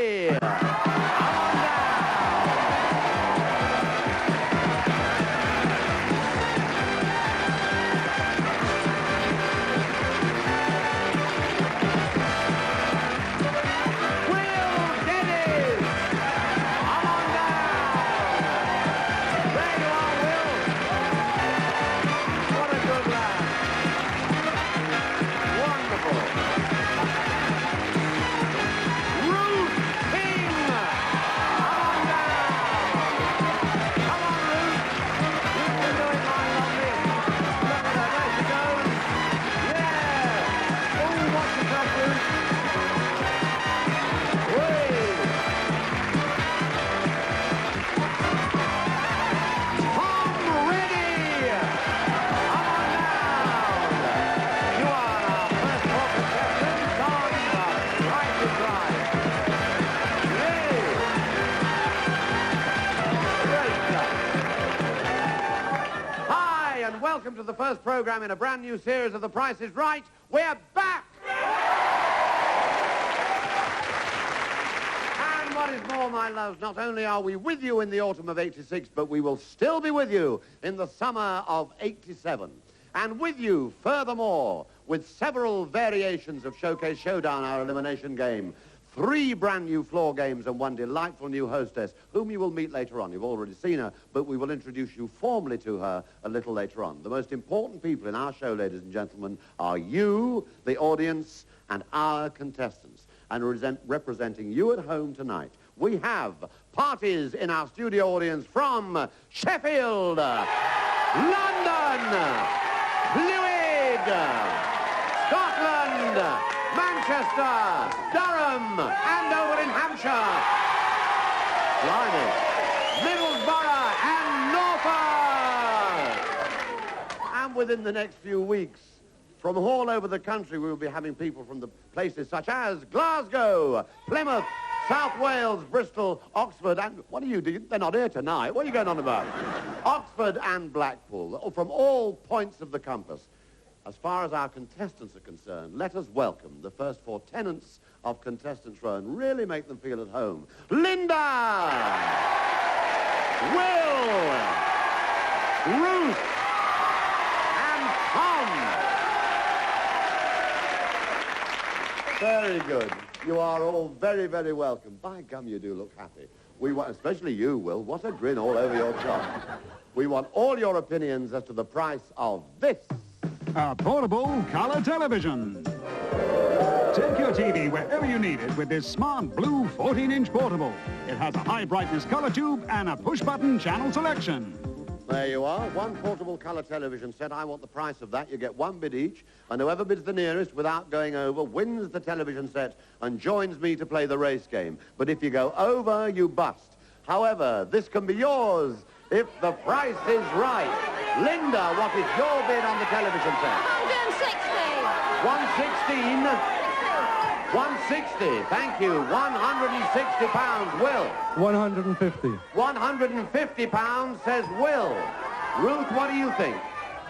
ready? Welcome to the first program in a brand new series of The Price is Right. We're back! And what is more, my loves, not only are we with you in the autumn of '86, but we will still be with you in the summer of '87. And with you, furthermore, with several variations of Showcase Showdown, our elimination game, 3 brand new floor games and 1 delightful new hostess, whom you will meet later on. You've already seen her, but we will introduce you formally to her a little later on. The most important people in our show, ladies and gentlemen, are you, the audience, and our contestants. And representing you at home tonight, we have parties in our studio audience from Sheffield, London, Llywyd, Scotland, Manchester, Durham, and over in Hampshire, Blimey, Middlesbrough and Norfolk. And within the next few weeks, from all over the country, we will be having people from the places such as Glasgow, Plymouth, South Wales, Bristol, Oxford, and what do you do? They're not here tonight. What are you going on about? Oxford and Blackpool, from all points of the compass. As far as our contestants are concerned, let us welcome the first 4 tenants of Contestants Row and really make them feel at home. Linda! Will! Ruth! And Tom! Very good. You are all very, very welcome. By gum, you do look happy. We want, especially you, Will. What a grin all over your top. We want all your opinions as to the price of this. A portable colour television. Take your TV wherever you need it with this smart blue 14-inch portable. It has a high brightness colour tube and a push-button channel selection. There you are, 1 portable colour television set. I want the price of that. You get 1 bid each, and whoever bids the nearest without going over wins the television set and joins me to play the race game. But if you go over, you bust. However, this can be yours if the price is right. Linda, what is your bid on the television set? 160. 160. 160. Thank you. £160. Will? 150. £150, says Will. Ruth, what do you think?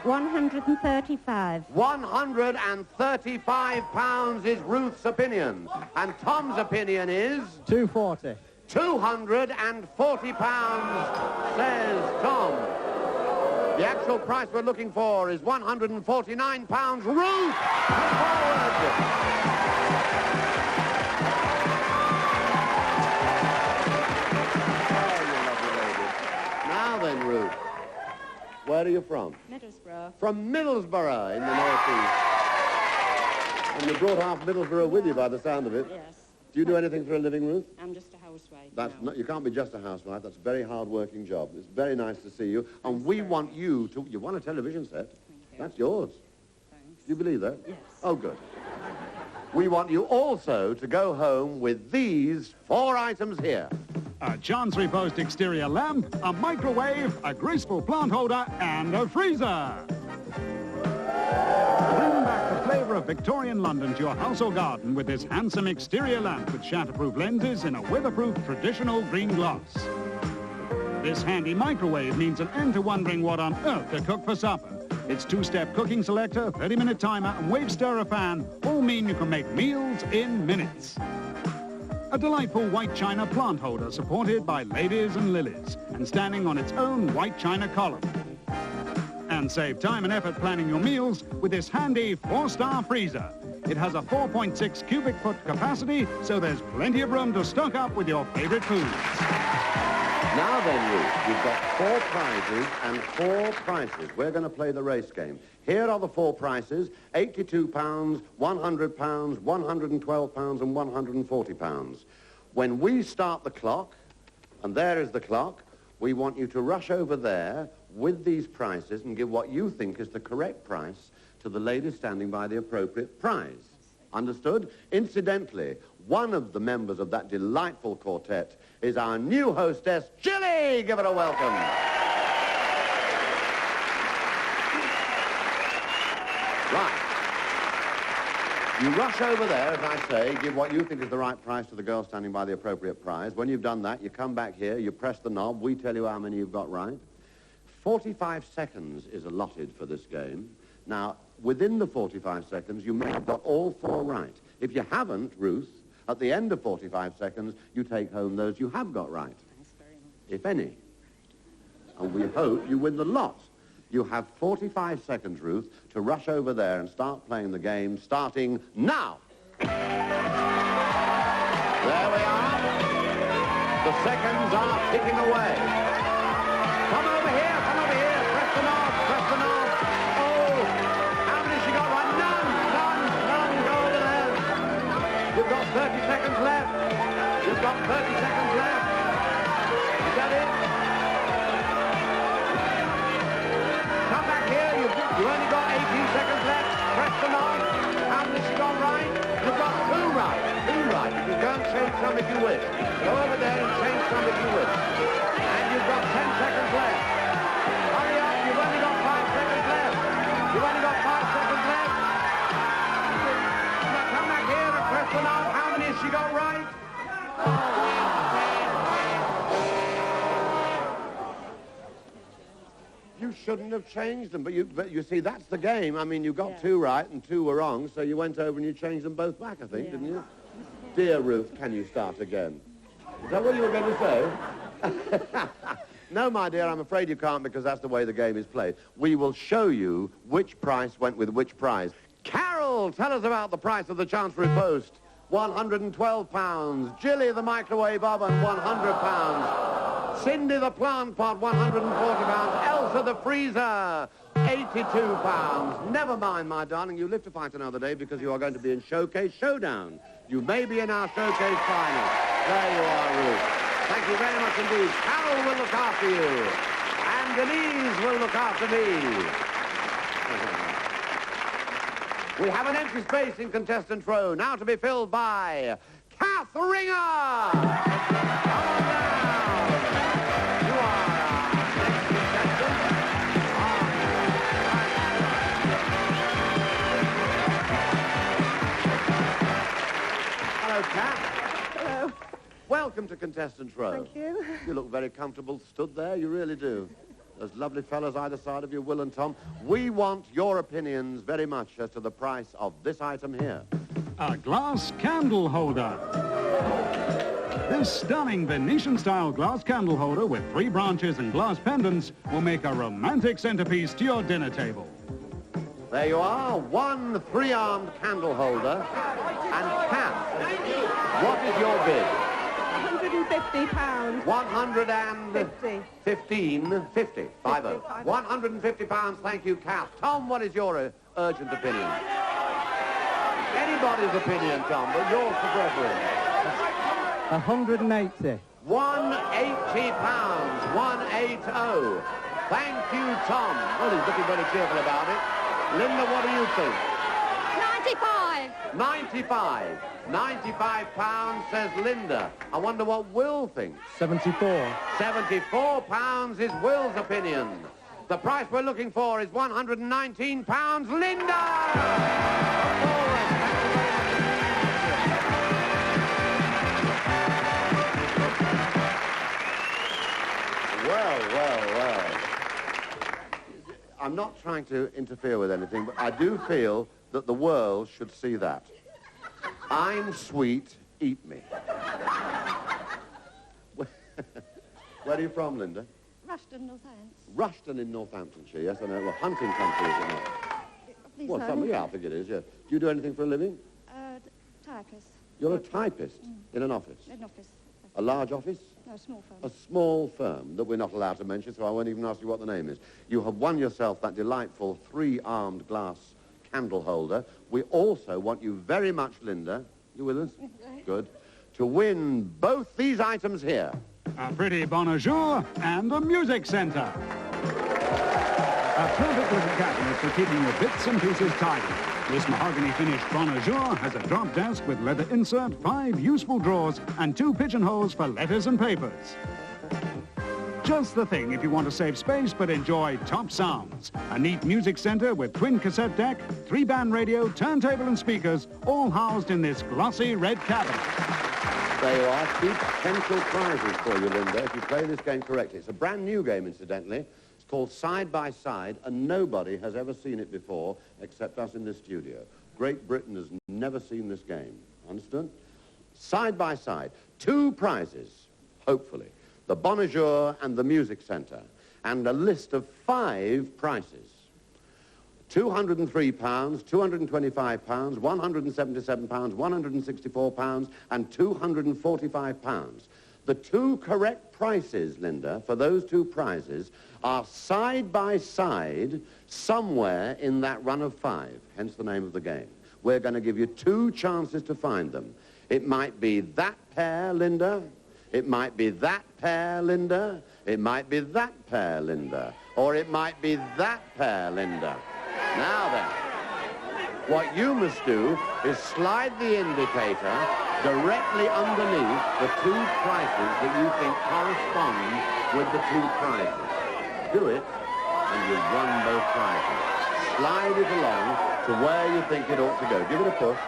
135. £135 is Ruth's opinion. And Tom's opinion is? 240. £240, says Tom. The actual price we're looking for is £149. Ruth, come forward. Oh, you lovely lady. Now then, Ruth, where are you from? Middlesbrough. From Middlesbrough in the northeast. And you brought half Middlesbrough with you by the sound of it. Yes. Do you do anything for a living, Ruth? I'm just a housewife. That's now. not, you can't be just a housewife. That's a very hard-working job. It's very nice to see you. And we want you to... You want a television set? Thank you. That's yours. Thanks. Do you believe that? Yes. Oh, good. We want you also to go home with these 4 items here. A Chancery Post exterior lamp, a microwave, a graceful plant holder, and a freezer. Bring back the flavour of Victorian London to your house or garden with this handsome exterior lamp with shatterproof lenses in a weatherproof traditional green gloss. This handy microwave means an end to wondering what on earth to cook for supper. Its 2-step cooking selector, 30-minute timer, and wave stirrer fan all mean you can make meals in minutes. A delightful white china plant holder supported by ladies and lilies and standing on its own white china column. And save time and effort planning your meals with this handy 4-star freezer. It has a 4.6 cubic foot capacity, so there's plenty of room to stock up with your favorite foods. Now then, Ruth, you've got 4 prizes and 4 prices. We're going to play the race game. Here are the 4 prices: £82, £100, £112 and £140. When we start the clock, and there is the clock, we want you to rush over there with these prices and give what you think is the correct price to the lady standing by the appropriate prize. Understood? Incidentally, one of the members of that delightful quartet is our new hostess, Jilly! Give it a welcome. Right. You rush over there, as I say, give what you think is the right price to the girl standing by the appropriate prize. When you've done that, you come back here, you press the knob, we tell you how many you've got right. 45 seconds is allotted for this game. Now, within the 45 seconds, you may have got all 4 right. If you haven't, Ruth, at the end of 45 seconds, you take home those you have got right. Thanks very much. If any. And we hope you win the lot. You have 45 seconds, Ruth, to rush over there and start playing the game, starting now. There we are. The seconds are ticking away. Come over here, press the knob, press the knob. Oh, how many has she got right? None, go over there. You've got 30 seconds left. You've got 30 seconds left. Is that it? Come back here, you've only got 18 seconds left. Press the knob. How many has she got right? You've got 2 right, 2 right. You can go and change some if you wish. Go over there and change some if you wish. And you've got 10 seconds left. Hurry up, you've only got 5 seconds left. You've only got 5 seconds left. Now come back here and press the knob. How many has she got right? You shouldn't have changed them, but you see, that's the game. I mean, you got 2 right and 2 were wrong, so you went over and you changed them both back, I think, didn't you? Dear Ruth, can you start again? Is that what you were going to say? No, my dear, I'm afraid you can't, because that's the way the game is played. We will show you which price went with which prize. Carol, tell us about the price of the Chancery Post. £112. Jilly, the microwave oven, £100. Cindy, the plant pot, £140. Elsa, the freezer, £82. Never mind, my darling, you live to fight another day, because you are going to be in Showcase Showdown. You may be in our Showcase final. There you are, Ruth. Thank you very much indeed. Carol will look after you. And Denise will look after me. We have an empty space in contestant row, now to be filled by Kath Ringer. Come on down. You are our next contestant. Hello, Kath. Hello. Welcome to contestant row. Thank you. You look very comfortable stood there, you really do. Those lovely fellows either side of you, Will and Tom. We want your opinions very much as to the price of this item here. A glass candle holder. This stunning Venetian-style glass candle holder with 3 branches and glass pendants will make a romantic centerpiece to your dinner table. There you are, 1 3-armed candle holder. And Kath, what is your bid? £150. 150. 50. £150, thank you, Kath. Tom, what is your urgent opinion? Anybody's opinion, Tom, but yours for preference. 180. £180. 180. Thank you, Tom. Well, he's looking very cheerful about it. Linda, what do you think? 95. 95. £95, says Linda. I wonder what Will thinks. 74. £74 is Will's opinion. The price we're looking for is £119. Linda! Well. I'm not trying to interfere with anything, but I do feel that the world should see that. I'm sweet, eat me. Where are you from, Linda? Rushton, Northants. Rushton in Northamptonshire, yes, I know. Well, hunting country, is it not? Please, Well, yeah, I think it is, yes. Do you do anything for a living? Typist. You're a typist in an office? An office. A large office? No, a small firm. A small firm that we're not allowed to mention, so I won't even ask you what the name is. You have won yourself that delightful three-armed glass candle holder. We also want you very much, Linda, you with us? Good. To win both these items here. A pretty bonjour and a music centre. A perfect little cabinet for keeping your bits and pieces tidy. This mahogany-finished bonjour has a drop desk with leather insert, 5 useful drawers, and 2 pigeonholes for letters and papers. Just the thing if you want to save space but enjoy top sounds. A neat music centre with twin cassette deck, 3-band radio, turntable and speakers, all housed in this glossy red cabinet. There you are, 2 potential prizes for you, Linda, if you play this game correctly. It's a brand new game, incidentally. It's called Side by Side, and nobody has ever seen it before except us in this studio. Great Britain has never seen this game. Understood? Side by Side. 2 prizes, hopefully. The Bonjour and the Music Centre. And a list of 5 prices. £203, £225, £177, £164, and £245. The 2 correct prices, Linda, for those 2 prizes are side by side somewhere in that run of 5, hence the name of the game. We're going to give you 2 chances to find them. It might be that pair, Linda. It might be that pair, Linda. It might be that pair, Linda. Or it might be that pair, Linda. Now then, what you must do is slide the indicator directly underneath the 2 prices that you think correspond with the 2 prizes. Do it, and you've won both prizes. Slide it along to where you think it ought to go. Give it a push.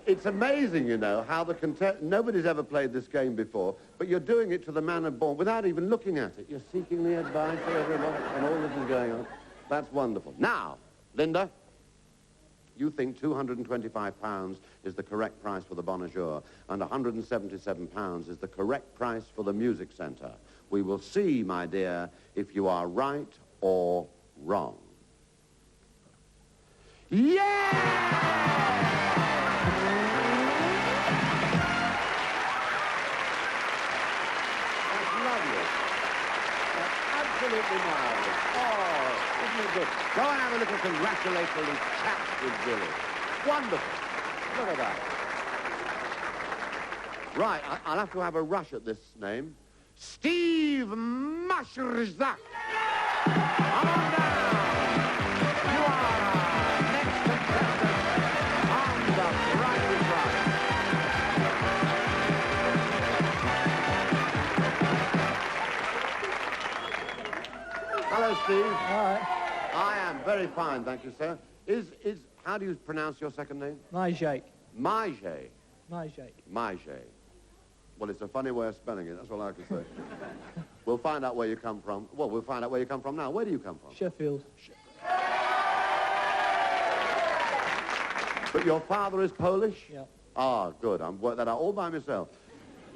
It's amazing, you know, how the nobody's ever played this game before, but you're doing it to the manner born without even looking at it. You're seeking the advice of everyone, and all this is going on. That's wonderful. Now, Linda, you think £225 is the correct price for the Bonjour, and £177 is the correct price for the Music Centre. We will see, my dear, if you are right or wrong. Yeah! Absolutely marvellous. Oh, isn't it good? Go and have a little congratulatory chat with Billy. Wonderful. Look at that. Right, I'll have to have a rush at this name. Steve Mashrzak. Come on down. You are our next contestant on The Price is Right. Hello, Steve. Hi. I am very fine, thank you, sir. How do you pronounce your second name? Majake. Majé. Majake. Majé. Well, it's a funny way of spelling it, that's all I can say. We'll find out where you come from. Well, we'll find out where you come from now. Where do you come from? Sheffield. But your father is Polish? Yeah. Ah, good. I'm worked that out all by myself.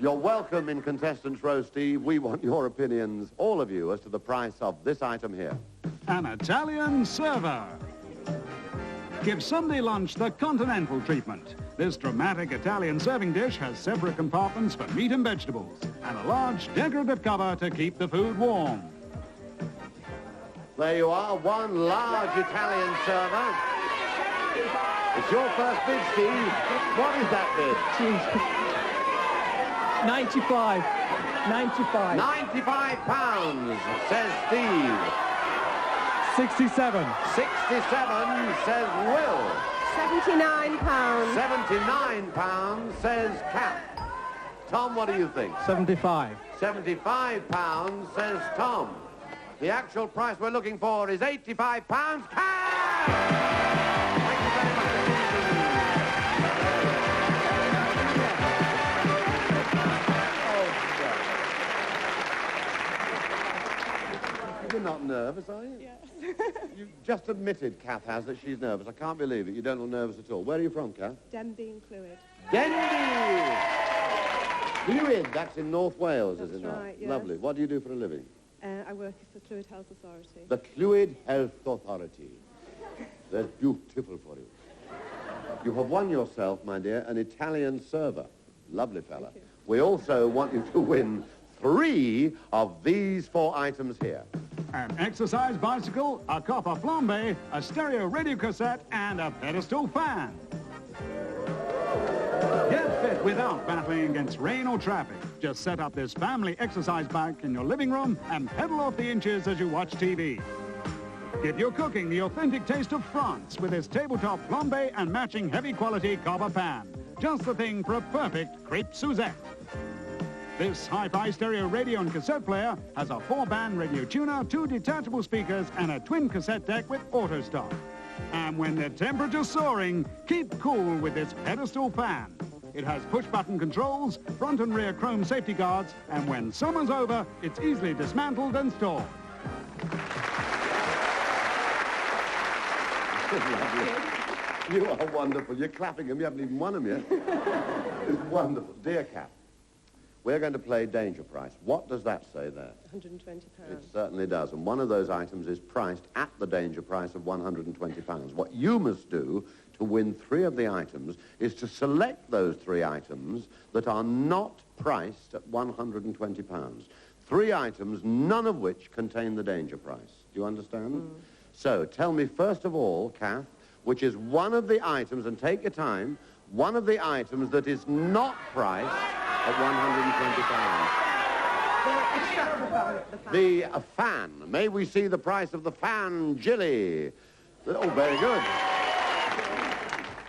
You're welcome in Contestants Row, Steve. We want your opinions, all of you, as to the price of this item here. An Italian server. Give Sunday lunch the continental treatment. This dramatic Italian serving dish has separate compartments for meat and vegetables, and a large decorative cover to keep the food warm. There you are, one large Italian server. It's your first bid, Steve. What is that bid? 95. 95. £95, says Steve. 67. 67, says Will. £79. £79, says Cap. Tom, what do you think? 75. £75, says Tom. The actual price we're looking for is £85 cash! Thank you very much. You're not nervous, are you? Yes. You just admitted, Kath has, that she's nervous. I can't believe it. You don't look nervous at all. Where are you from, Kath? Denbigh and Clwyd. Denbigh! Clwyd, that's in North Wales, is it not? Right, yes. Lovely. What do you do for a living? I work at the Clwyd Health Authority. The Clwyd Health Authority. They're beautiful for you. You have won yourself, my dear, an Italian server. Lovely fella. You. We also want you to win 3 of these 4 items here. An exercise bicycle, a copper flambe, a stereo radio cassette, and a pedestal fan. Get fit without battling against rain or traffic. Just set up this family exercise bike in your living room and pedal off the inches as you watch TV. Give your cooking the authentic taste of France with this tabletop flambe and matching heavy quality copper pan. Just the thing for a perfect crepe Suzette. This hi-fi stereo radio and cassette player has a 4-band radio tuner, 2 detachable speakers, and a twin cassette deck with auto stop. And when the temperature's soaring, keep cool with this pedestal fan. It has push-button controls, front and rear chrome safety guards, and when summer's over, it's easily dismantled and stored. You are wonderful. You're clapping them. You haven't even won them yet. It's wonderful. Dear Kath, we're going to play Danger Price. What does that say there? £120. It certainly does. And one of those items is priced at the danger price of £120. What you must do to win 3 of the items is to select those 3 items that are not priced at £120. 3 items, none of which contain the danger price. Do you understand? So tell me, first of all, Kath, which is one of the items, and take your time, one of the items that is not priced at £120. The fan. May we see the price of the fan, Jilly? Oh, very good.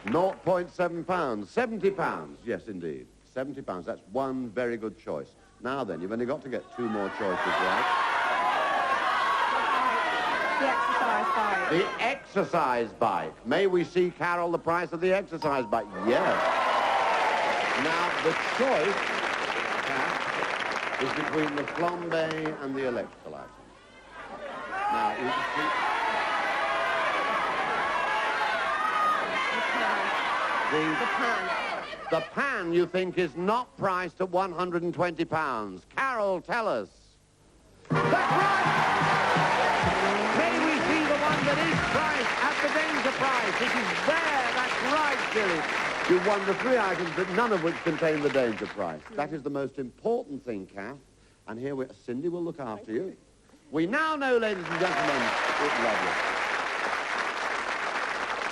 £0.7. £70. Yes, indeed. £70. That's one very good choice. Now then, you've only got to get 2 more choices right. The exercise bike. The exercise bike. May we see, Carol, the price of the exercise bike? Yes. Now, the choice, Kath, is between the flambe and the electrical item. Now, you can see... The pan. The pan, you think, is not priced at £120. Carol, tell us. That's right! May we see the one that is priced at the danger price. It is there. That's right, Billy. You've won the 3 items, but none of which contain the danger price. That is the most important thing, Kath. And here Cindy will look after you. We now know, ladies and gentlemen, it's lovely.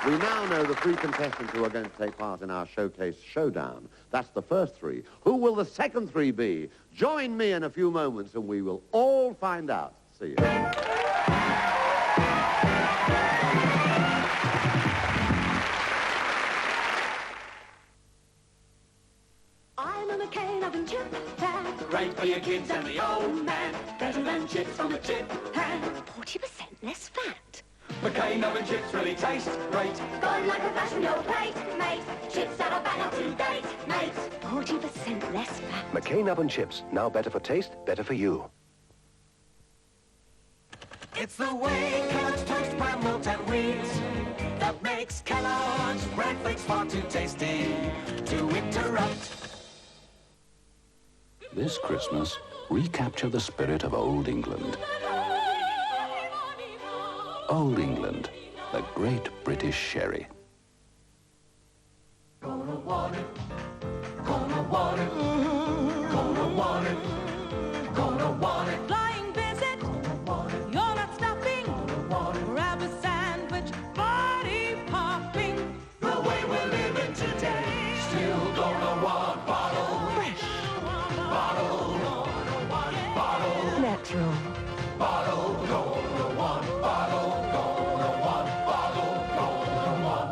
We now know the 3 contestants who are going to take part in our showcase showdown. That's the first 3. Who will the second 3 be? Join me in a few moments and we will all find out. See you. I'm a McCain oven chip pan. Great for your kids and the old man. Better than chips from a chip pan. 40% less fat. McCain oven chips really taste great. Gone like a flash from your plate, mate. Chips that are bang up to date, mate. 40% less fat. McCain oven chips. Now better for taste, better for you. It's the way Kellogg's toast, bran, malt and wheat that makes Kellogg's breakfast far too tasty to interrupt. This Christmas, recapture the spirit of Old England. Old England, the great British sherry. Gonna want it, gonna want it, gonna want it, gonna want it. Flying visit, you're not stopping. Grab a sandwich, body popping. The way we're living today, still gonna want bottle. Fresh. Bottle, bottle, Natural. bottle, gonna want bottle, gonna want bottle, gonna want.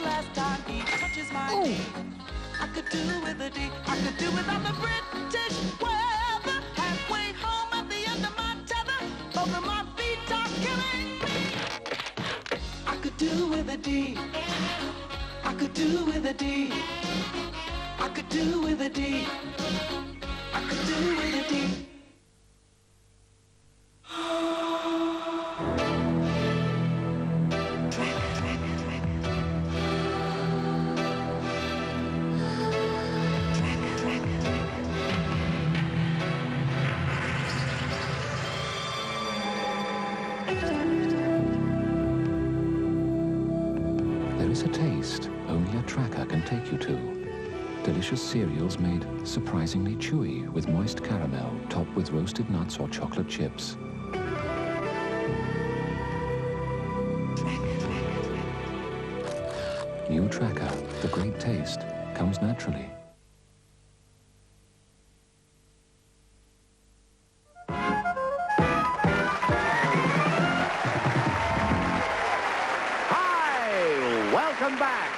last time he touches my knee. I could do with a D. I could do without the British weather. Halfway home at the end of my tether. Both of my feet are killing me. I could do with a D. I could do with a D. I could do with a D. I could do with a D. There is a taste only a tracker can take you to. Delicious cereals made surprisingly chewy with moist caramel topped with roasted nuts or chocolate chips. New Tracker, the great taste, comes naturally. Hi, welcome back.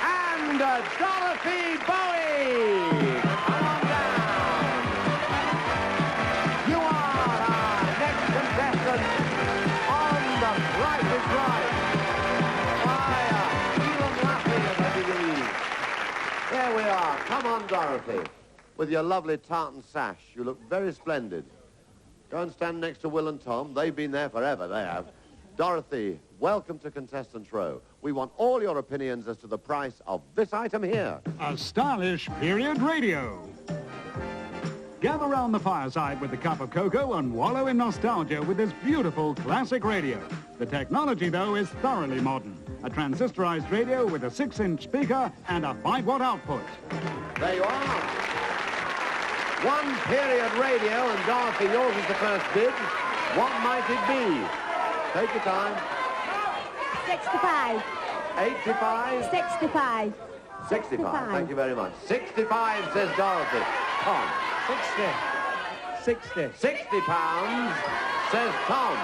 And Dorothy Bowie. Come on down. You are our next contestant on The Price is Right. Why, even laughing at her degrees. There we are. Come on, Dorothy. With your lovely tartan sash. You look very splendid. Go and stand next to Will and Tom. They've been there forever, they have. Dorothy, welcome to Contestants Row. We want all your opinions as to the price of this item here. A stylish period radio. Gather round the fireside with a cup of cocoa and wallow in nostalgia with this beautiful classic radio. The technology, though, is thoroughly modern. A transistorized radio with a 6-inch speaker and a 5-watt output. There you are. One period radio, and Dorothy, yours is the first bid. What might it be? Take your time. 65. 85? 65. 65. Thank you very much. 65, says Dorothy. Tom. 60. 60 pounds, says Tom.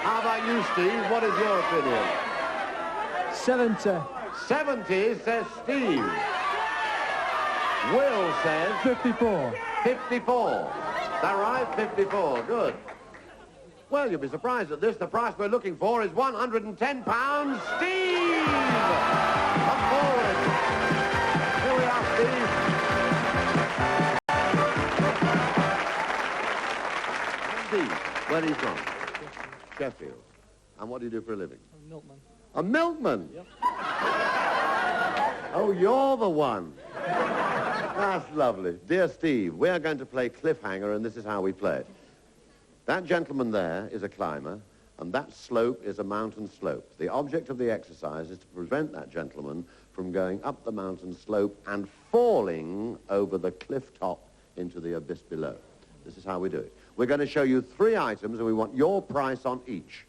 How about you, Steve? What is your opinion? 70. 70, says Steve. Will says 54. 54. Is that right? 54. Good. Well, you'll be surprised at this. The price we're looking for is £110. Steve! Come forward. Here we are, Steve. Steve, where are you from? Sheffield. And what do you do for a living? I'm a milkman. A milkman? Yep. Oh, you're the one. That's lovely. Dear Steve, we are going to play Cliffhanger, and this is how we play it. That gentleman there is a climber, and that slope is a mountain slope. The object of the exercise is to prevent that gentleman from going up the mountain slope and falling over the cliff top into the abyss below. This is how we do it. We're going to show you 3 items, and we want your price on each.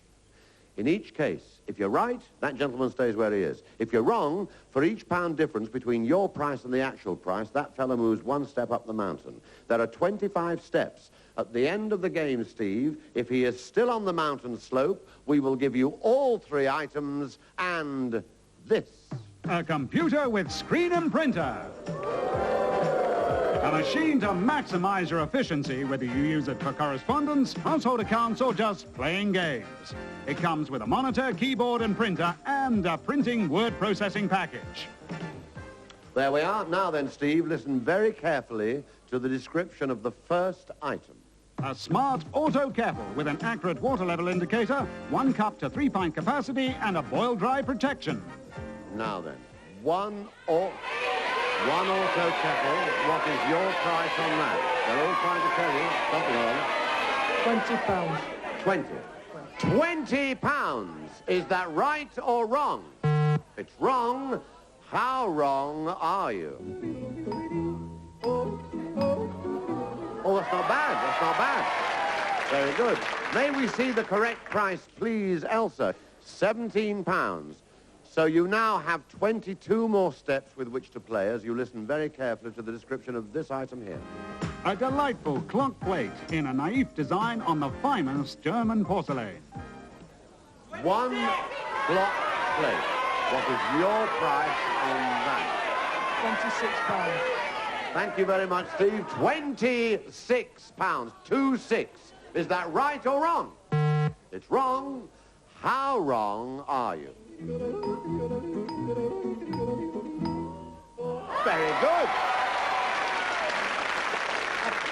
In each case, if you're right, that gentleman stays where he is. If you're wrong, for each pound difference between your price and the actual price, that fellow moves 1 step up the mountain. There are 25 steps. At the end of the game, Steve, if he is still on the mountain slope, we will give you all 3 items and this. A computer with screen and printer. A machine to maximize your efficiency, whether you use it for correspondence, household accounts, or just playing games. It comes with a monitor, keyboard, and printer, and a printing word processing package. There we are. Now then, Steve, listen very carefully to the description of the first item. A smart auto kettle with an accurate water level indicator, 1 cup to 3-pint capacity, and a boil-dry protection. Now then, one auto kettle. What is your price on that? They're all trying to tell you something on it. 20 £20. pounds. £20. Is that right or wrong? If it's wrong, how wrong are you? Oh, that's not bad. That's not bad. Very good. May we see the correct price, please, Elsa? £17. So you now have 22 more steps with which to play as you listen very carefully to the description of this item here. A delightful clock plate in a naif design on the finest German porcelain. 1 clock plate. What is your price on that? £26. Thank you very much, Steve. £26. 26. Is that right or wrong? It's wrong. How wrong are you? Very good.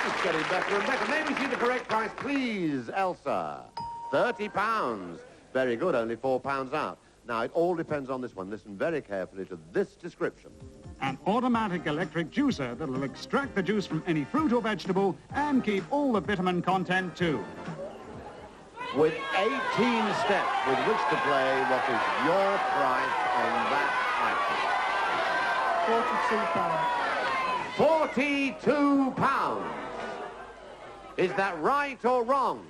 It's getting better and better. May we see the correct price, please, Elsa? £30. Very good, only £4 out. Now, it all depends on this one. Listen very carefully to this description. An automatic electric juicer that will extract the juice from any fruit or vegetable and keep all the vitamin content too. With 18 steps with which to play, what is your price on that item? £42. Is that right or wrong?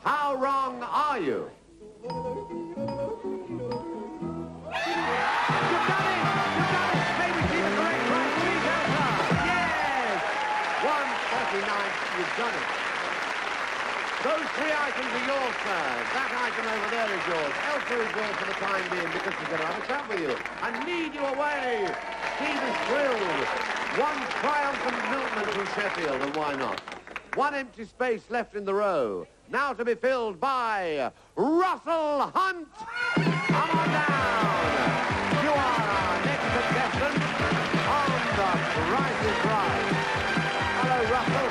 How wrong are you? You've done it! You've done it! May we see the correct price, please, Elsa? Yes! £1.39. You've done it. Those three items are yours, sir. That item over there is yours. Elsa is yours for the time being because she's going to have a chat with you. I need you away. Steve is thrilled. One triumphant milkman from Sheffield, and why not? One empty space left in the row. Now to be filled by Russell Hunt. Come on down. You are our next contestant on The Price is Right. Hello, Russell.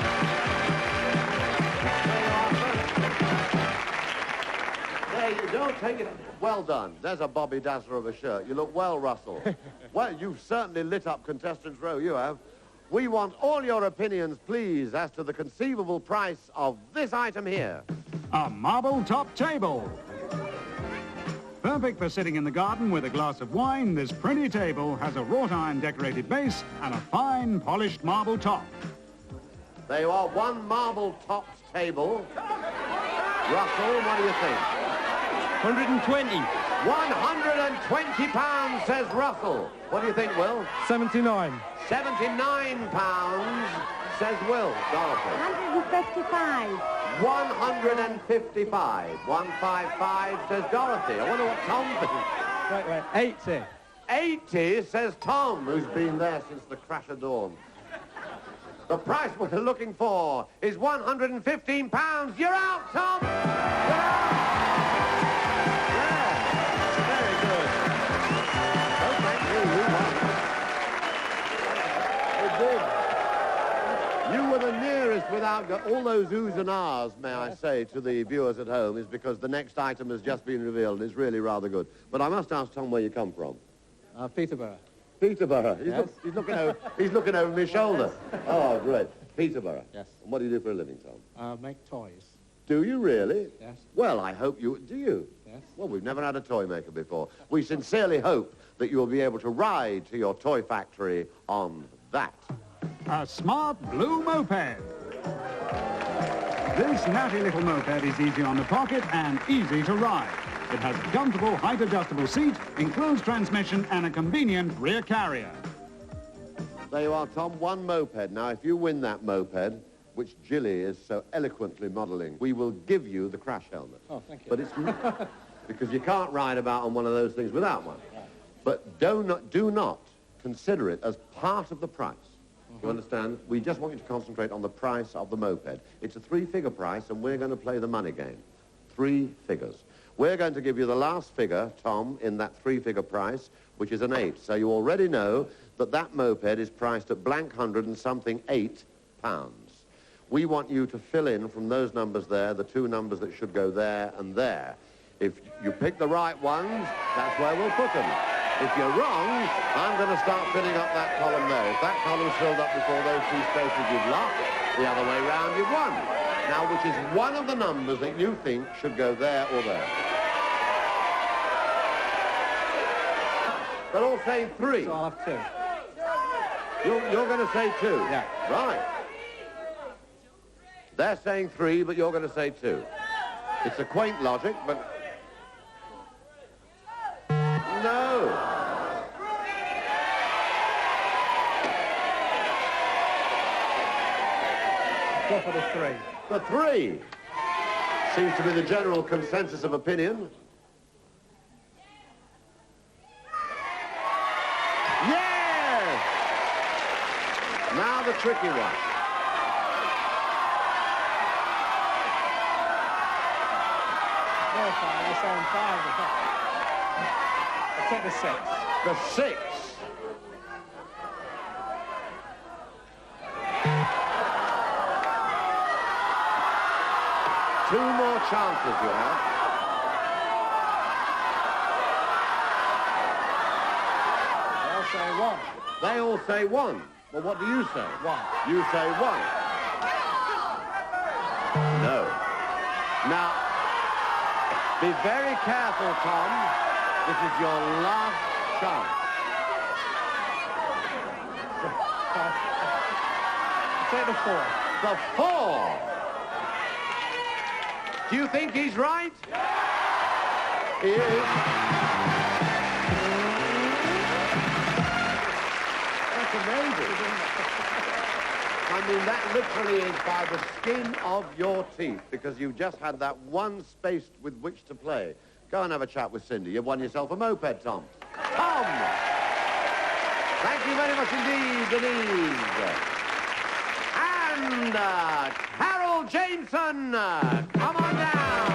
There you go. Take it. Well done. There's a Bobby Dazzler of a shirt. You look well, Russell. Well, you've certainly lit up Contestants Row, you have. We want all your opinions, please, as to the conceivable price of this item here. A marble top table. Perfect for sitting in the garden with a glass of wine, this pretty table has a wrought iron decorated base and a fine polished marble top. There you are, one marble topped table. Russell, what do you think? 120. £120, says Russell. What do you think, Will? 79. £79, says Will. Dorothy. 155. 155. 155, says Dorothy. I wonder what Tom thinks. Wait. 80. 80, says Tom, who's been there since the crash of dawn. The price we're looking for is £115. You're out, Tom! You're out! Yeah, very good. Oh, thank you. You won. It did. You were the nearest without all those oohs and ahs, may I say, to the viewers at home, is because the next item has just been revealed and it's really rather good. But I must ask Tom where you come from. Peterborough. Peterborough. Yes. He's looking over my shoulder. Oh, great. Peterborough. Yes. And what do you do for a living, Tom? Make toys. Do you really? Yes. Well, I hope you... Do you? Yes. Well, we've never had a toy maker before. We sincerely hope that you'll be able to ride to your toy factory on that. A smart blue moped. This natty little moped is easy on the pocket and easy to ride. It has a comfortable height-adjustable seat, enclosed transmission and a convenient rear carrier. There you are, Tom, one moped. Now, if you win that moped, which Jilly is so eloquently modelling, we will give you the crash helmet. Oh, thank you. But it's... because you can't ride about on one of those things without one. Right. But do not consider it as part of the price. You understand? We just want you to concentrate on the price of the moped. It's a three-figure price, and we're going to play the money game. 3 figures. We're going to give you the last figure, Tom, in that three-figure price, which is an 8. So you already know that that moped is priced at blank hundred and something £8. We want you to fill in from those numbers there, the 2 numbers that should go there and there. If you pick the right ones, that's where we'll put them. If you're wrong, I'm going to start filling up that column there. If that column's filled up before those 2 spaces, you've lost. The other way round, you've won. Now, which is one of the numbers that you think should go there or there? They're all saying 3. So I'll have 2. You're going to say 2? Yeah. Right. They're saying 3, but you're going to say 2. It's a quaint logic, but... No. Go for the 3. The 3 seems to be the general consensus of opinion. Now the tricky one. No, 5. They're saying 5. I'll take the 6. The 6. Two more chances you have. They'll say 1. They all say 1. Well, what do you say? 1. You say 1. No. Now, be very careful, Tom. This is your last chance. I'll take the 4. The 4. Do you think he's right? He is. That's amazing. I mean, that literally is by the skin of your teeth, because you've just had that one space with which to play. Go and have a chat with Cindy. You've won yourself a moped, Tom. Tom! Thank you very much indeed, Denise. And Carol Jameson, come on down.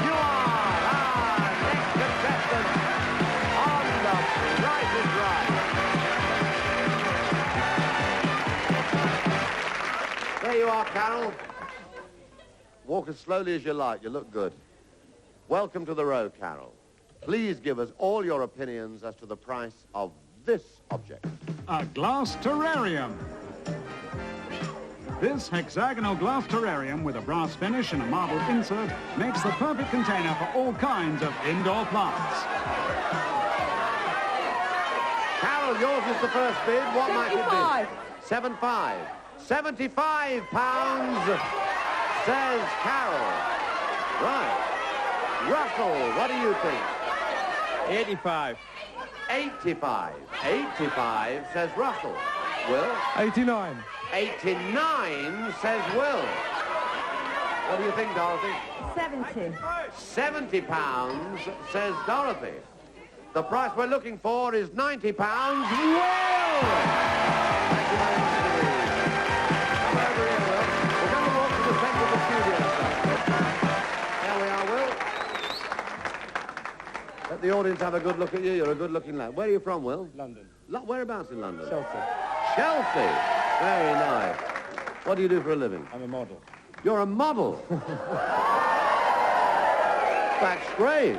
You are our next contestant on The Price is Right. There you are, Carol. Walk as slowly as you like. You look good. Welcome to the row, Carol. Please give us all your opinions as to the price of this object. A glass terrarium. This hexagonal glass terrarium with a brass finish and a marble insert makes the perfect container for all kinds of indoor plants. Carol, yours is the first bid. What might it be? 75. 75 pounds, says Carol. Right. Russell, what do you think? 85. 85. 85, says Russell. Will? 89. 89, says Will. What do you think, Dorothy? 70. 70 pounds, says Dorothy. The price we're looking for is 90 pounds. Will! Thank you very much indeed. Come over here, Will. We're going to walk to the centre of the studio, sir. There we are, Will. Let the audience have a good look at you. You're a good-looking lad. Where are you from, Will? London. Whereabouts in London? Chelsea. Chelsea. Very nice. What do you do for a living? I'm a model. You're a model. That's great.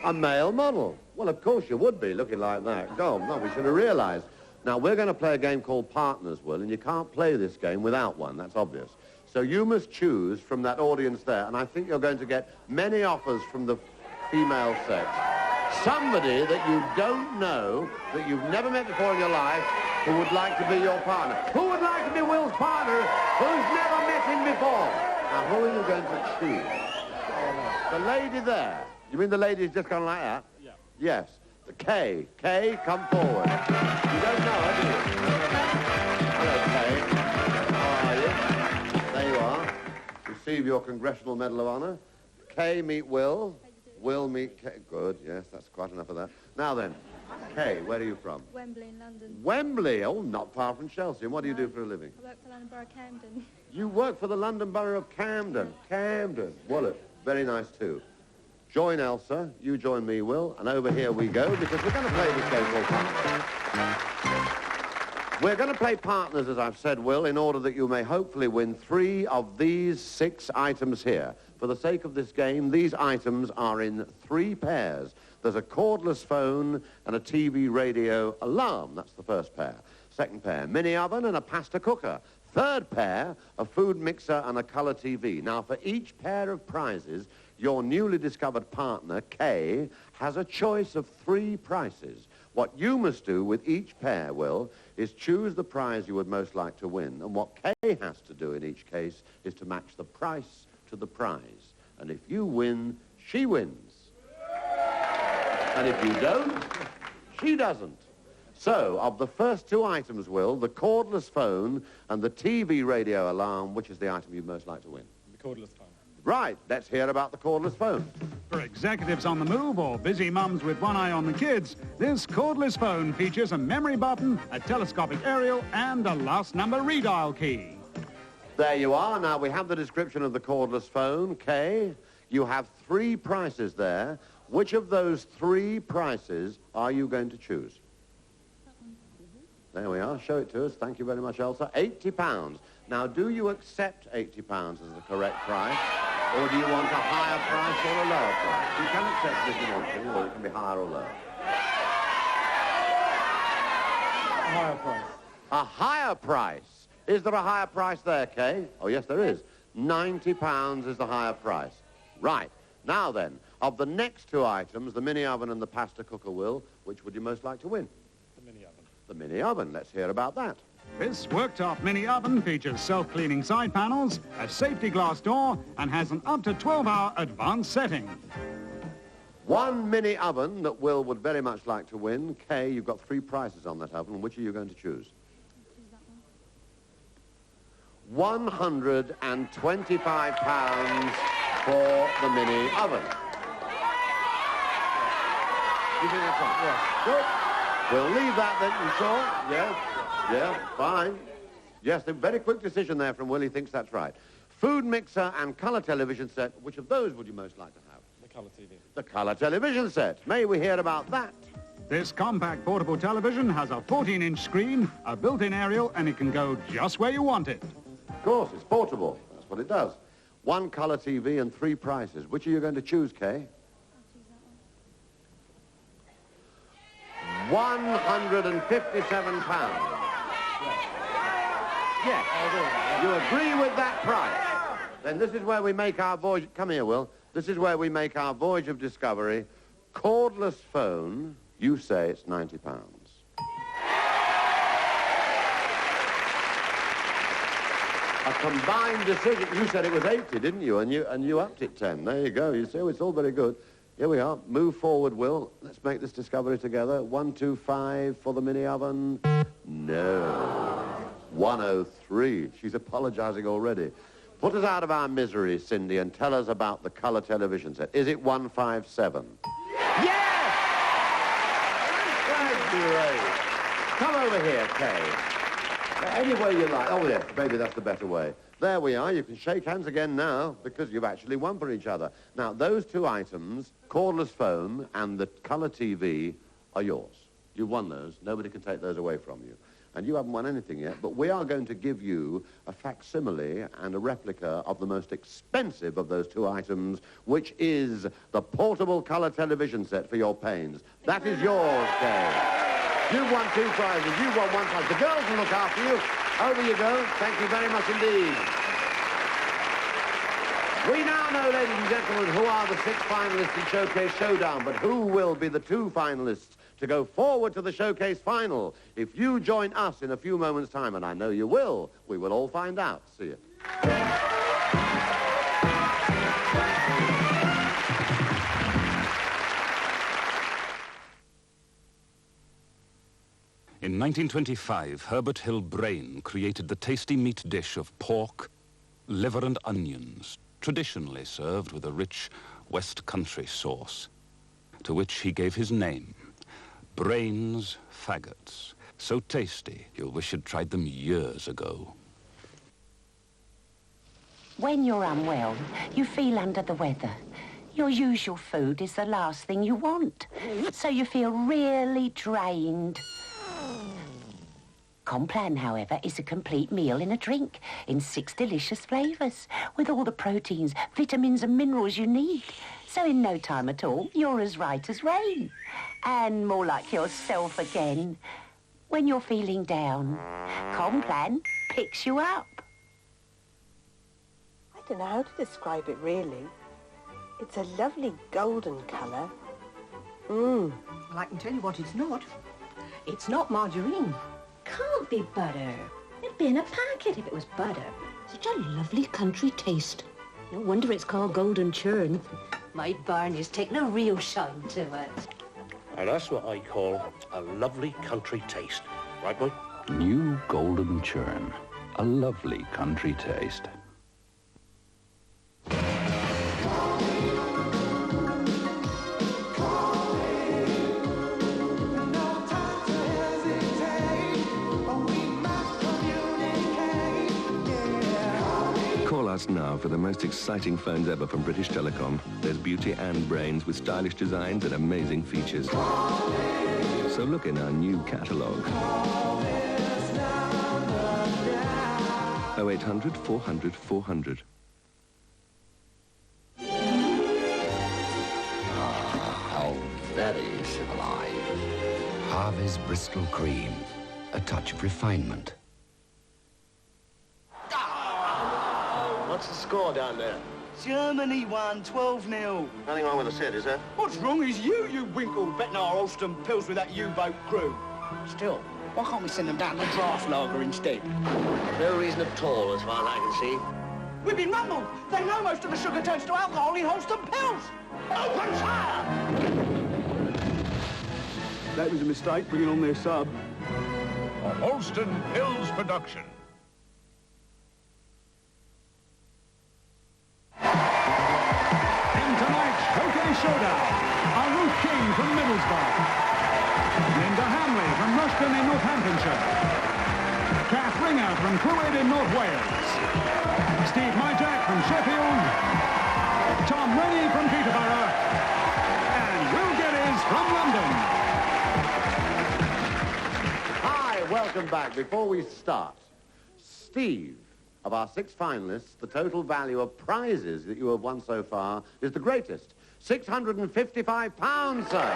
A male model. Well, of course you would be, looking like that. God, no, we should have realised. Now, we're going to play a game called Partners, Will, and you can't play this game without one. That's obvious. So you must choose from that audience there, and I think you're going to get many offers from the female sex. Somebody that you don't know, that you've never met before in your life, who would like to be your partner. Who would like to be Will's partner who's never met him before? Now, who are you going to choose? The lady there. You mean the lady who's just gone like that? Yeah. Yes. The Kay. Kay, come forward. You don't know her, do you? Hello, Kay. How are you? There you are. Receive your Congressional Medal of Honor. Kay, meet Will. Will meet Kay. Good, yes, that's quite enough of that. Now then, Kay, where are you from? Wembley in London. Wembley? Oh, not far from Chelsea. And what do you do for a living? I work for London Borough of Camden. You work for the London Borough of Camden. Camden. Well, very nice too. Join Elsa. You join me, Will. And over here we go, because we're going to play this game called Partners. We're going to play Partners, as I've said, Will, in order that you may hopefully win 3 of these 6 items here. For the sake of this game, these items are in 3 pairs. There's a cordless phone and a TV radio alarm. That's the first pair. Second pair, mini oven and a pasta cooker. Third pair, a food mixer and a colour TV. Now, for each pair of prizes, your newly discovered partner, Kay, has a choice of 3 prices. What you must do with each pair, Will, is choose the prize you would most like to win. And what Kay has to do in each case is to match the price to the prize. And if you win, she wins. And if you don't, she doesn't. So, of the first 2 items, Will, the cordless phone and the TV radio alarm, which is the item you'd most like to win? The cordless phone. The Right, let's hear about the cordless phone. For executives on the move or busy mums with one eye on the kids, this cordless phone features a memory button, a telescopic aerial, and a last number redial key. There you are. Now, we have the description of the cordless phone. Kay, you have 3 prices there. Which of those 3 prices are you going to choose? There we are. Show it to us. Thank you very much, Elsa. £80. Now, do you accept £80 as the correct price, or do you want a higher price or a lower price? You can accept it if you want to, or it can be higher or lower. A higher price. A higher price. Is there a higher price there, Kay? Oh, yes, there is. £90 is the higher price. Right. Now then, of the next 2 items, the mini oven and the pasta cooker, Will, which would you most like to win? The mini oven. The mini oven. Let's hear about that. This worktop mini oven features self-cleaning side panels, a safety glass door, and has an up to 12-hour advanced setting. 1 mini oven that Will would very much like to win. Kay, you've got 3 prices on that oven. Which are you going to choose? £125 for the mini oven. You think that's right? Yes. Good. We'll leave that then, you sure? Yes. Yeah, fine. Yes, a very quick decision there from Will. He thinks that's right. Food mixer and colour television set. Which of those would you most like to have? The colour TV. The colour television set. May we hear about that? This compact portable television has a 14-inch screen, a built-in aerial, and it can go just where you want it. Of course, it's portable. That's what it does. 1 colour TV and 3 prices. Which are you going to choose, Kay? £157. Yes. You agree with that price? Then this is where we make our voyage... Come here, Will. This is where we make our voyage of discovery. Cordless phone, you say it's £90. A combined decision. You said it was 80, didn't you? And you upped it 10. There you go. You see, it's all very good. Here we are. Move forward, Will. Let's make this discovery together. 125 for the mini oven. No. 103. She's apologising already. Put us out of our misery, Cindy, and tell us about the colour television set. Is it 157? Yes! That's great. Come over here, Kay. Any way you like. Oh, yes, maybe that's the better way. There we are. You can shake hands again now because you've actually won for each other. Now, those 2 items, cordless phone and the colour TV, are yours. You've won those. Nobody can take those away from you. And you haven't won anything yet, but we are going to give you a facsimile and a replica of the most expensive of those 2 items, which is the portable colour television set for your pains. That is yours, Kay. You've won 2 prizes. You've won 1 prize. The girls will look after you. Over you go. Thank you very much indeed. We now know, ladies and gentlemen, who are the 6 finalists in Showcase Showdown, but who will be the 2 finalists to go forward to the Showcase Final? If you join us in a few moments' time, and I know you will, we will all find out. See you. In 1925, Herbert Hill Bryn created the tasty meat dish of pork, liver and onions, traditionally served with a rich West Country sauce, to which he gave his name, Bryn's Faggots. So tasty, you'll wish you'd tried them years ago. When you're unwell, you feel under the weather. Your usual food is the last thing you want, so you feel really drained. Complan, however, is a complete meal in a drink in 6 delicious flavours with all the proteins, vitamins and minerals you need. So in no time at all, you're as right as rain and more like yourself again. When you're feeling down, Complan picks you up. I don't know how to describe it, really. It's a lovely golden colour. Well, I can tell you what it's not. It's not margarine. Can't be butter. It'd be in a packet if it was butter. Such a lovely country taste. No wonder it's called golden churn. My Barney's taken a real shine to it. And that's what I call a lovely country taste. Right, boy? New golden churn. A lovely country taste. Ask now for the most exciting phones ever from British Telecom. There's beauty and brains with stylish designs and amazing features. So look in our new catalogue. 0800 400 400. How very civilized. Harvey's Bristol Cream. A touch of refinement. What's the score down there? Germany won 12-0. Nothing wrong with the set, is there? What's wrong is you winkle betting our Alston pills with that U-boat crew. Still, why can't we send them down to draft lager instead? No reason at all, as far as I can see. We've been rumbled. They know most of the sugar turns to alcohol in Holston pills. Open fire! That was a mistake, bringing on their sub. A Holston Pills production. In tonight's Showcase Showdown, are Ruth King from Middlesbrough, Linda Hamley from Rushden in Northamptonshire, Kath Ringer from Clwyd in North Wales, Steve Myjack from Sheffield, Tom Rennie from Peterborough, and Will Geddes from London. Hi, welcome back. Before we start, Steve, of our 6 finalists, the total value of prizes that you have won so far is the greatest. £655, sir.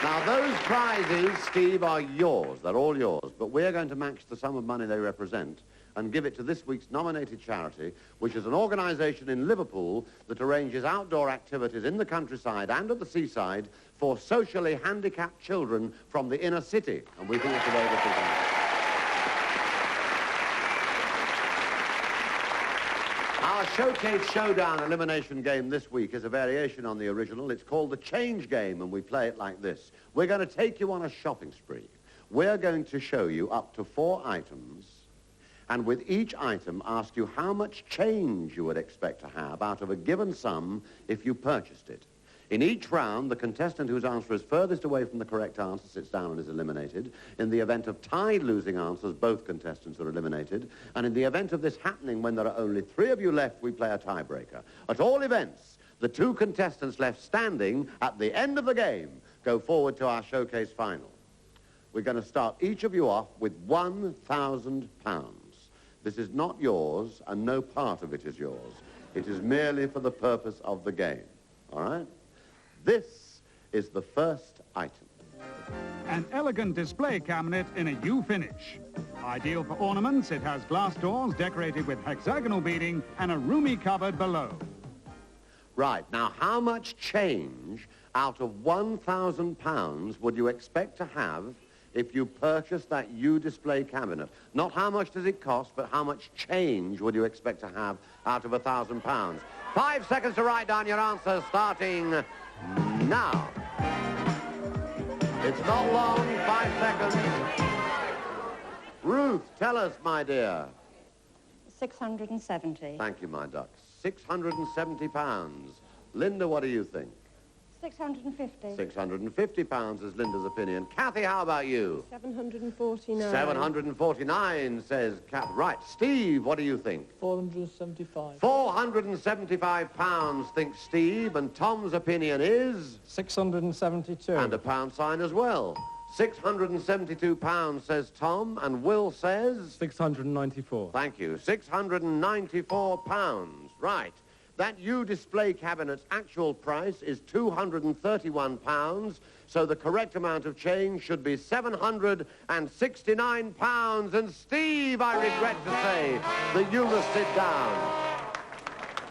Now, those prizes, Steve, are yours. They're all yours. But we're going to match the sum of money they represent and give it to this week's nominated charity, which is an organisation in Liverpool that arranges outdoor activities in the countryside and at the seaside for socially handicapped children from the inner city. And we think it's a very good thing. Our Showcase Showdown elimination game this week is a variation on the original. It's called the Change Game, and we play it like this. We're going to take you on a shopping spree. We're going to show you up to 4 items, and with each item ask you how much change you would expect to have out of a given sum if you purchased it. In each round, the contestant whose answer is furthest away from the correct answer sits down and is eliminated. In the event of tied losing answers, both contestants are eliminated. And in the event of this happening when there are only 3 of you left, we play a tiebreaker. At all events, the 2 contestants left standing at the end of the game go forward to our showcase final. We're going to start each of you off with £1,000. This is not yours, and no part of it is yours. It is merely for the purpose of the game. All right? This is the first item. An elegant display cabinet in a U finish. Ideal for ornaments, it has glass doors decorated with hexagonal beading and a roomy cupboard below. Right, now how much change out of £1,000 would you expect to have if you purchased that U display cabinet? Not how much does it cost, but how much change would you expect to have out of £1,000? 5 seconds to write down your answer, starting now. It's not long, 5 seconds. Ruth, tell us, my dear. 670. Thank you, my duck. £670. Linda, what do you think? 650. £650 is Linda's opinion. Kathy, how about you? 749. 749, says Kathy. Right, Steve, what do you think? 475. £475, thinks Steve, and Tom's opinion is? 672. And a pound sign as well. £672, says Tom, and Will says? 694. Thank you. £694. Right. That U display cabinet's actual price is £231, so the correct amount of change should be £769. And Steve, I regret to say, that you must sit down.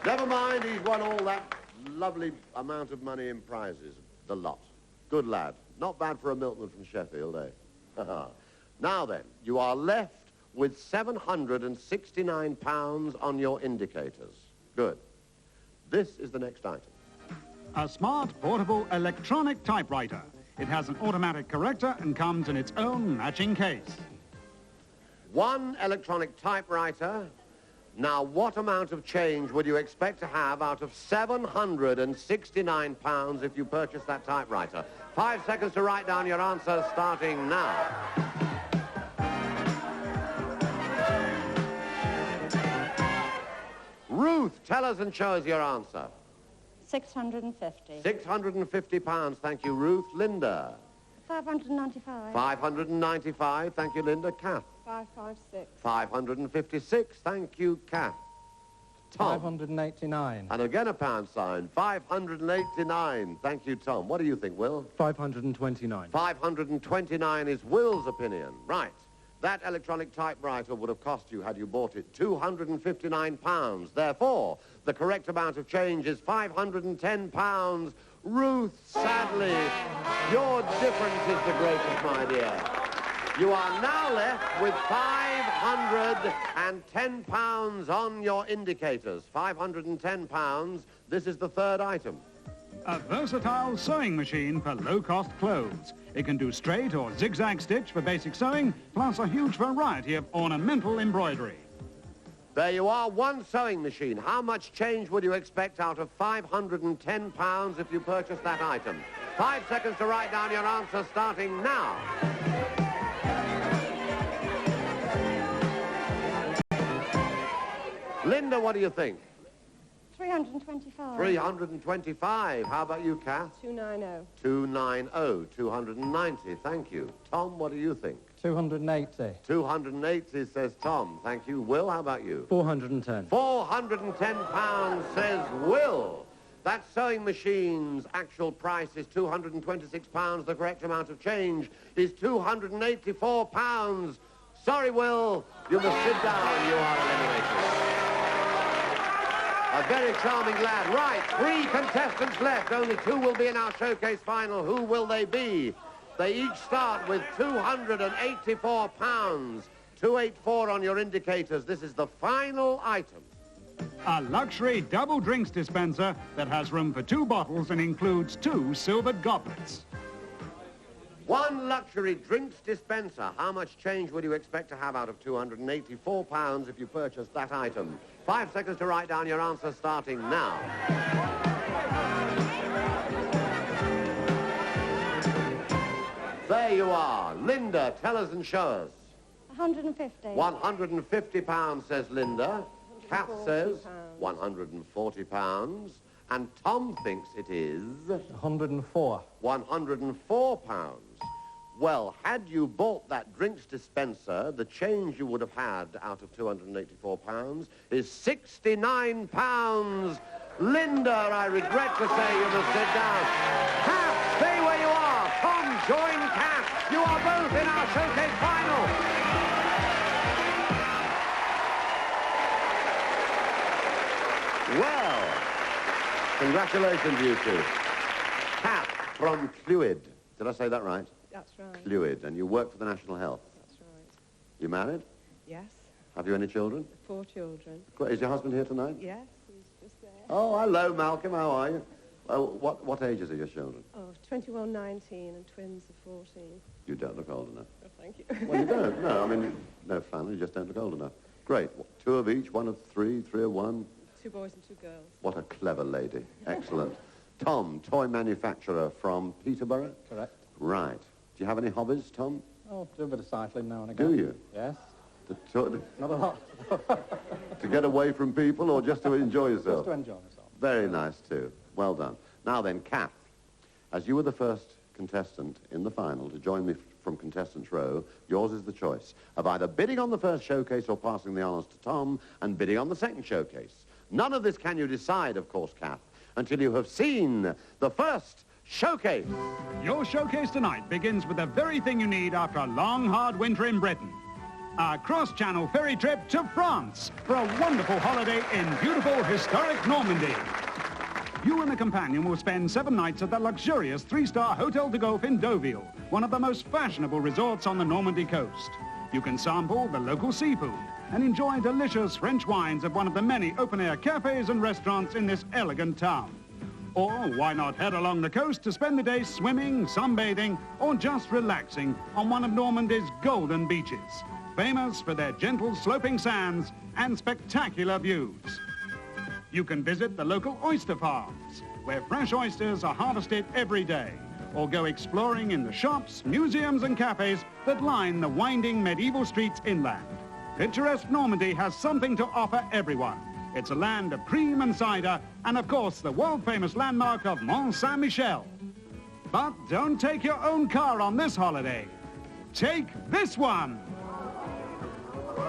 Never mind, he's won all that lovely amount of money in prizes. The lot. Good lad. Not bad for a milkman from Sheffield, eh? Now then, you are left with £769 on your indicators. Good. This is the next item. A smart, portable, electronic typewriter. It has an automatic corrector and comes in its own matching case. 1 electronic typewriter. Now, what amount of change would you expect to have out of £769 if you purchase that typewriter? 5 seconds to write down your answer, starting now. tell us and show us your answer. 650. £650, thank you, Ruth. Linda? 595. 595, thank you, Linda. Kath? 556. 556, thank you, Kath. Tom? 589. And again a pound sign, 589, thank you, Tom. What do you think, Will? 529. 529 is Will's opinion. Right. That electronic typewriter would have cost you, had you bought it, £259. Therefore, the correct amount of change is £510. Ruth, sadly, your difference is the greatest, my dear. You are now left with £510 on your indicators. £510. This is the third item. A versatile sewing machine for low-cost clothes. It can do straight or zigzag stitch for basic sewing, plus a huge variety of ornamental embroidery. There you are, one sewing machine. How much change would you expect out of £510 if you purchased that item? 5 seconds to write down your answer, starting now. Linda, what do you think? 325. 325. How about you, Kath? 290. 290. 290. Thank you. Tom, what do you think? 280. 280, says Tom. Thank you. Will, how about you? 410. £410, says Will. That sewing machine's actual price is £226. The correct amount of change is £284. Sorry, Will. You must sit down. You are eliminated. A very charming lad. Right, 3 contestants left. Only 2 will be in our showcase final. Who will they be? They each start with £284. 284 on your indicators. This is the final item. A luxury double drinks dispenser that has room for 2 bottles and includes 2 silvered goblets. One luxury drinks dispenser. How much change would you expect to have out of £284 if you purchased that item? 5 seconds to write down your answer, starting now. There you are. Linda, tell us and show us. 150. £150, says Linda. Kath says £140. And Tom thinks it is... 104. £104. Well, had you bought that drinks dispenser, the change you would have had out of £284 is £69. Linda, I regret to say you must sit down. Kath, stay where you are. Tom, join Kath. You are both in our showcase final. Well, congratulations, you two. Kath from Clwyd. Did I say that right? That's right. Clwyd, and you work for the National Health. That's right. You married? Yes. Have you any children? 4 children. Is your husband here tonight? Yes, he's just there. Oh, hello, Malcolm. How are you? Well, what ages are your children? Oh, 21, 19, and twins are 14. You don't look old enough. Oh, thank you. Well, you don't. No, I mean, no fun. You just don't look old enough. Great. 2 of each, 1 of 3, 3 of 1. 2 boys and 2 girls. What a clever lady. Excellent. Tom, toy manufacturer from Peterborough? Correct. Right. Do you have any hobbies, Tom? Oh, do a bit of cycling now and again. Do you? Yes. Not a lot. To get away from people or just to enjoy yourself? Just to enjoy myself. Very nice, too. Well done. Now then, Kath, as you were the first contestant in the final to join me from Contestants Row, yours is the choice of either bidding on the first showcase or passing the honours to Tom and bidding on the second showcase. None of this can you decide, of course, Kath, until you have seen the first showcase. Your showcase tonight begins with the very thing you need after a long, hard winter in Britain. A cross-channel ferry trip to France for a wonderful holiday in beautiful, historic Normandy. You and a companion will spend 7 nights at the luxurious 3-star Hotel de Golf in Deauville, one of the most fashionable resorts on the Normandy coast. You can sample the local seafood and enjoy delicious French wines at one of the many open-air cafes and restaurants in this elegant town. Or why not head along the coast to spend the day swimming, sunbathing, or just relaxing on one of Normandy's golden beaches, famous for their gentle sloping sands and spectacular views. You can visit the local oyster farms, where fresh oysters are harvested every day, or go exploring in the shops, museums and cafes that line the winding medieval streets inland. Picturesque Normandy has something to offer everyone. It's a land of cream and cider, and of course the world-famous landmark of Mont Saint-Michel. But don't take your own car on this holiday. Take this one. A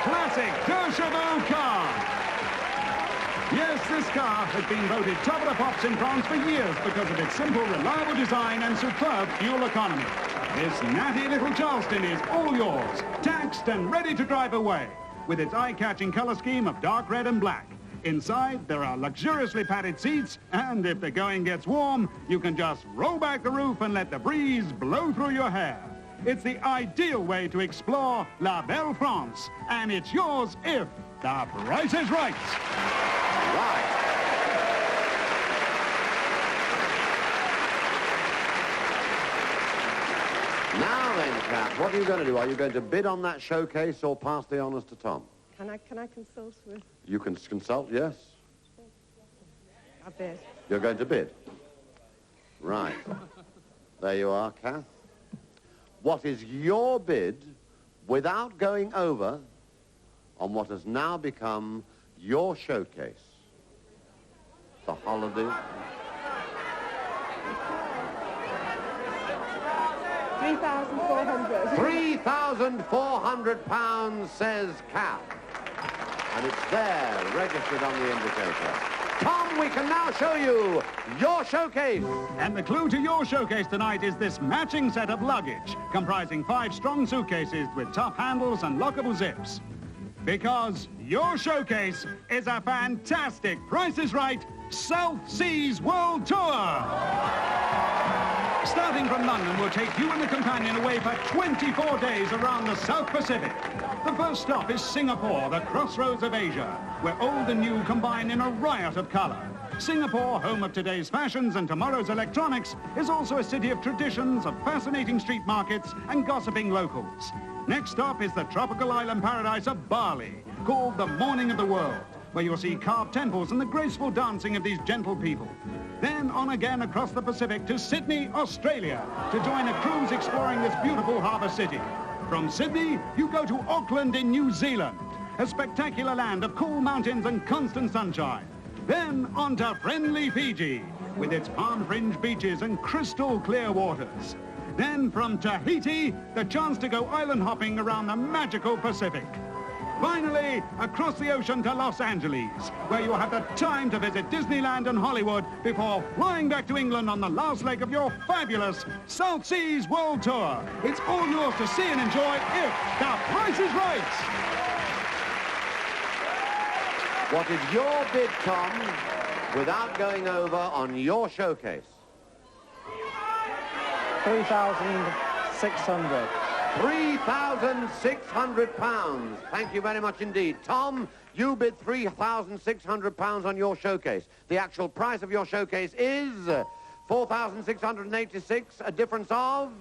classic deux chevaux car. Yes, this car has been voted top of the pops in France for years because of its simple, reliable design and superb fuel economy. This natty little Charleston is all yours, taxed and ready to drive away, with its eye-catching color scheme of dark red and black. Inside, there are luxuriously padded seats, and if the going gets warm, you can just roll back the roof and let the breeze blow through your hair. It's the ideal way to explore La Belle France, and it's yours if the price is right. Right. Now then, Kath, what are you going to do? Are you going to bid on that showcase or pass the honours to Tom? Can I consult with... You can consult, yes? I bid. You're going to bid? Right. There you are, Kath. What is your bid without going over on what has now become your showcase? The holiday. 3,400. 3,400 pounds, says Kath. And it's there, registered on the indicator. Tom, we can now show you your showcase. And the clue to your showcase tonight is this matching set of luggage, comprising 5 strong suitcases with tough handles and lockable zips. Because your showcase is a fantastic Price is Right South Seas World Tour. Starting from London, we'll take you and the companion away for 24 days around the South Pacific. The first stop is Singapore, the crossroads of Asia, where old and new combine in a riot of colour. Singapore, home of today's fashions and tomorrow's electronics, is also a city of traditions, of fascinating street markets and gossiping locals. Next stop is the tropical island paradise of Bali, called the Morning of the World, where you'll see carved temples and the graceful dancing of these gentle people. Then on again across the Pacific to Sydney, Australia, to join a cruise exploring this beautiful harbour city. From Sydney, you go to Auckland in New Zealand, a spectacular land of cool mountains and constant sunshine. Then on to friendly Fiji, with its palm-fringed beaches and crystal clear waters. Then from Tahiti, the chance to go island hopping around the magical Pacific. Finally, across the ocean to Los Angeles, where you'll have the time to visit Disneyland and Hollywood before flying back to England on the last leg of your fabulous South Seas World Tour. It's all yours to see and enjoy if the price is right. What is your bid, Tom, without going over on your showcase? 3,600. 3,600 pounds. Thank you very much indeed. Tom, you bid 3,600 pounds on your showcase. The actual price of your showcase is 4,686, a difference of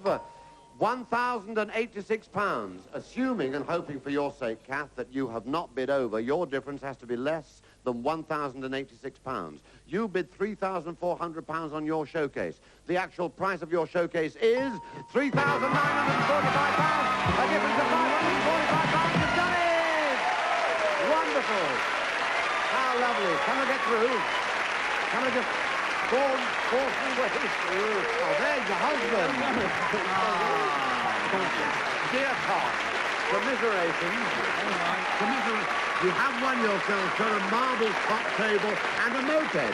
1,086 pounds. Assuming and hoping for your sake, Kath, that you have not bid over, your difference has to be less than 1,086 pounds. You bid 3,400 pounds on your showcase. The actual price of your showcase is 3,945 pounds. A difference of 545 pounds. You've done it! Wonderful. How lovely. Can I get through? Can I just force my way through? Oh, there's your husband. Dear Tom, commiserations. You have won yourself a marble top table and a moped.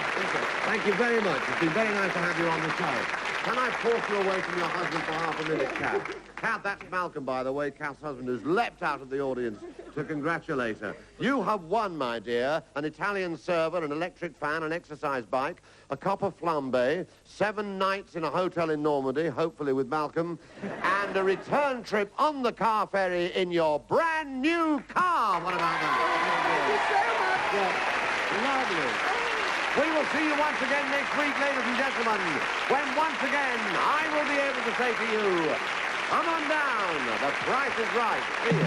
Thank you very much. It's been very nice to have you on the show. Can I force you away from your husband for half a minute, Kath? Kath, that's Malcolm, by the way, Kath's husband, who's leapt out of the audience to congratulate her. You have won, my dear, an Italian server, an electric fan, an exercise bike, a copper flambe, 7 nights in a hotel in Normandy, hopefully with Malcolm, and a return trip on the car ferry in your brand new car. What about that? Thank you so much. Yeah. Lovely. We will see you once again next week, ladies and gentlemen, when once again I will be able to say to you, come on down, the price is right. See you.